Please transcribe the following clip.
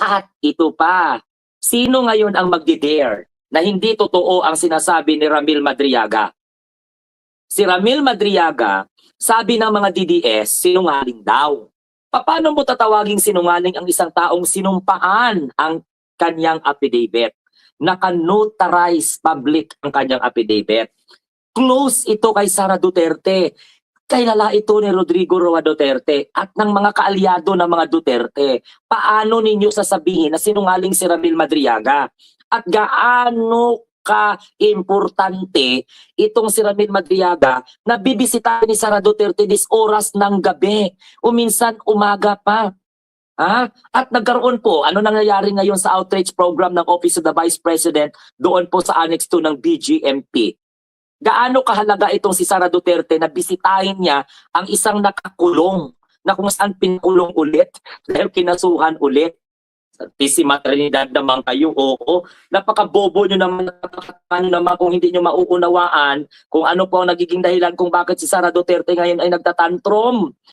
At ito pa, sino ngayon ang magdi-dare na hindi totoo ang sinasabi ni Ramil Madriaga? Si Ramil Madriaga, sabi ng mga DDS, sinungaling daw. Paano mo tatawaging sinungaling ang isang taong sinumpaan ang kanyang affidavit? Naka-notarize public ang kanyang affidavit. Close ito kay Sara Duterte. Kailala ito ni Rodrigo Roa Duterte at ng mga kaalyado ng mga Duterte. Paano ninyo sasabihin na sinungaling si Ramil Madriaga? At gaano ka-importante itong si Ramil Madriaga na bibisitahin ni Sara Duterte dis oras ng gabi o minsan umaga pa. Ha? At nagkaroon po, ano nangyayari ngayon sa outreach program ng Office of the Vice President doon po sa Annex 2 ng BGMP? Gaano kahalaga itong si Sara Duterte na bisitahin niya ang isang nakakulong na kung saan pinakulong ulit dahil kinasuhan ulit. Pissima Trinidad naman kayo, oo. Napakabobo nyo naman, ano naman kung hindi nyo mauunawaan kung ano po ang nagiging dahilan kung bakit si Sara Duterte ngayon ay nagtatantrum.